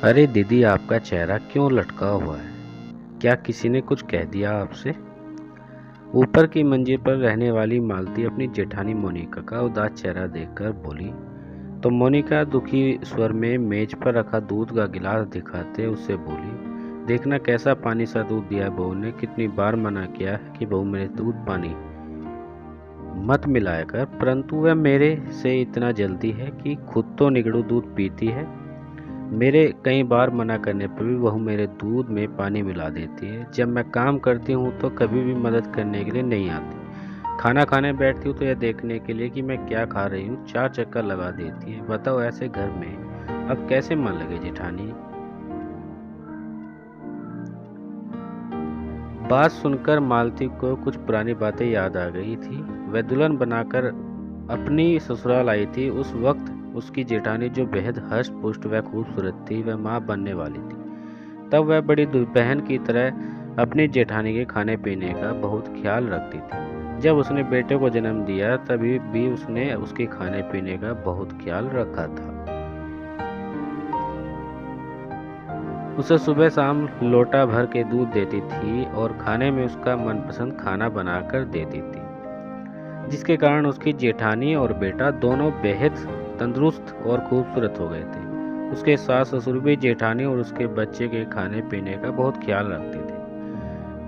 अरे दीदी, आपका चेहरा क्यों लटका हुआ है? क्या किसी ने कुछ कह दिया आपसे? ऊपर की मंजिल पर रहने वाली मालती अपनी जेठानी मोनिका का उदास चेहरा देखकर बोली। तो मोनिका दुखी स्वर में मेज पर रखा दूध का गिलास दिखाते उससे बोली, देखना कैसा पानी सा दूध दिया है बहू ने। कितनी बार मना किया है कि बहू मेरे दूध पानी मत मिलाया कर, परंतु वह मेरे से इतना जल्दी है कि खुद तो निगड़ू दूध पीती है। मेरे कई बार मना करने पर भी वह मेरे दूध में पानी मिला देती है। जब मैं काम करती हूँ तो कभी भी मदद करने के लिए नहीं आती। खाना खाने बैठती हूँ तो यह देखने के लिए कि मैं क्या खा रही हूँ 4 चक्कर लगा देती है। बताओ, ऐसे घर में अब कैसे मन लगे जेठानी? बात सुनकर मालती को कुछ पुरानी बातें याद आ गई थी। वह दुल्हन बनाकर अपनी ससुराल आई थी। उस वक्त उसकी जेठानी जो बेहद हष्ट पुष्ट व खूबसूरत थी, वह माँ बनने वाली थी। तब वह बड़ी बहन की तरह अपनी जेठानी के खाने पीने का बहुत ख्याल रखती थी। जब उसने बेटे को जन्म दिया तभी भी उसने उसके खाने पीने का बहुत ख्याल रखा था। उसे सुबह शाम लोटा भर के दूध देती थी और खाने में उसका मनपसंद खाना बनाकर देती थी, जिसके कारण उसकी जेठानी और बेटा दोनों बेहद तंदुरुस्त और खूबसूरत हो गए थे। उसके सास ससुर भी जेठानी और उसके बच्चे के खाने पीने का बहुत ख्याल रखते थे।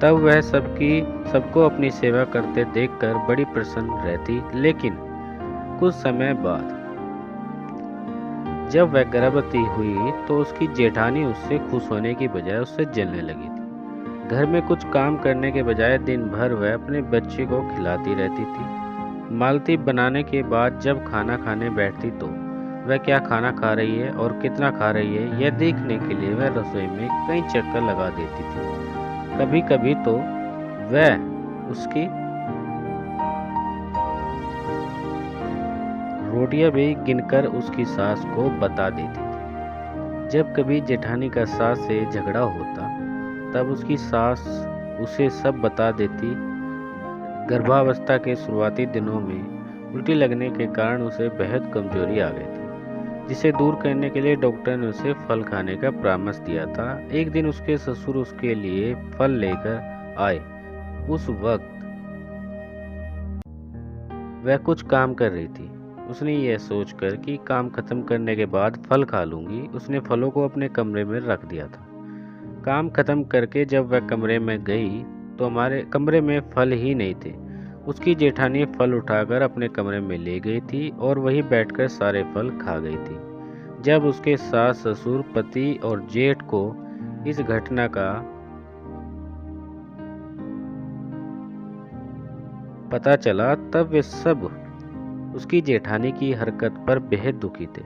तब वह सबको अपनी सेवा करते देखकर बड़ी प्रसन्न रहती। लेकिन कुछ समय बाद जब वह गर्भवती हुई तो उसकी जेठानी उससे खुश होने की बजाय उससे जलने लगी थी। घर में कुछ काम करने के बजाय दिन भर वह अपने बच्चे को खिलाती रहती थी। मालती बनाने के बाद जब खाना खाने बैठती तो वह क्या खाना खा रही है और कितना खा रही है, यह देखने के लिए वह रसोई में कई चक्कर लगा देती थी। कभी कभी तो वह उसकी रोटियां भी गिनकर उसकी सास को बता देती थी। जब कभी जेठानी का सास से झगड़ा होता तब उसकी सास उसे सब बता देती। गर्भावस्था के शुरुआती दिनों में उल्टी लगने के कारण उसे बेहद कमजोरी आ गई थी, जिसे दूर करने के लिए डॉक्टर ने उसे फल खाने का परामर्श दिया था। एक दिन उसके ससुर उसके लिए फल लेकर आए। उस वक्त वह कुछ काम कर रही थी। उसने यह सोचकर कि काम खत्म करने के बाद फल खा लूंगी, उसने फलों को अपने कमरे में रख दिया था। काम खत्म करके जब वह कमरे में गई तो हमारे कमरे में फल ही नहीं थे। उसकी जेठानी फल उठाकर अपने कमरे में ले गई थी और वहीं बैठकर सारे फल खा गई थी। जब उसके सास ससुर पति और जेठ को इस घटना का पता चला तब वे सब उसकी जेठानी की हरकत पर बेहद दुखी थे,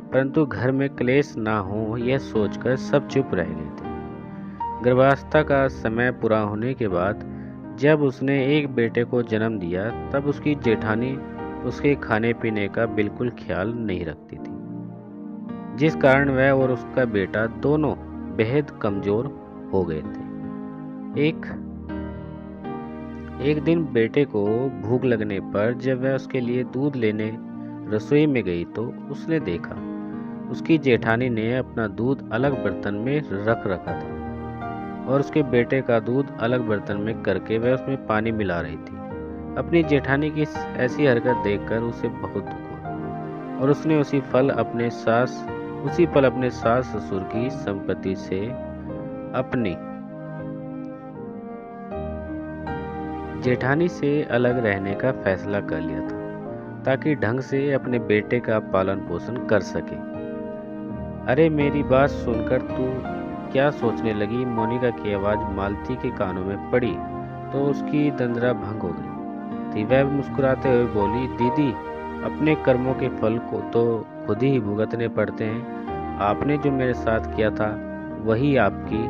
परंतु घर में क्लेश ना हो यह सोचकर सब चुप रह गए थे। गर्भावस्था का समय पूरा होने के बाद जब उसने एक बेटे को जन्म दिया तब उसकी जेठानी उसके खाने पीने का बिल्कुल ख्याल नहीं रखती थी, जिस कारण वह और उसका बेटा दोनों बेहद कमजोर हो गए थे। एक दिन बेटे को भूख लगने पर जब वह उसके लिए दूध लेने रसोई में गई तो उसने देखा उसकी जेठानी ने अपना दूध अलग बर्तन में रख रखा था और उसके बेटे का दूध अलग बर्तन में करके वह उसमें पानी मिला रही थी। अपनी जेठानी की ऐसी हरकत देखकर उसे बहुत दुख हुआ और उसने उसी पल अपने सास ससुर की संपत्ति से अपनी जेठानी से अलग रहने का फैसला कर लिया था, ताकि ढंग से अपने बेटे का पालन पोषण कर सके। अरे मेरी बात सुनकर तू क्या सोचने लगी? मोनिका की आवाज मालती के कानों में पड़ी तो उसकी दंदरा भंग हो गई थी। वह मुस्कुराते हुए बोली, दीदी, अपने कर्मों के फल को तो खुद ही भुगतने पड़ते हैं। आपने जो मेरे साथ किया था वही आपकी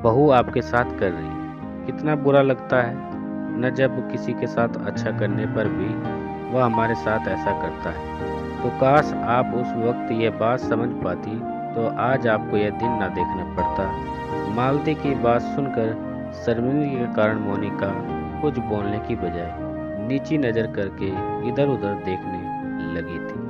बहू आपके साथ कर रही है। कितना बुरा लगता है न जब किसी के साथ अच्छा करने पर भी वह हमारे साथ ऐसा करता है। तो काश आप उस वक्त यह बात समझ पाती तो आज आपको यह दिन ना देखना पड़ता। मालती की बात सुनकर शर्मिंदगी के कारण मोनिका कुछ बोलने की बजाय नीची नजर करके इधर उधर देखने लगी थी।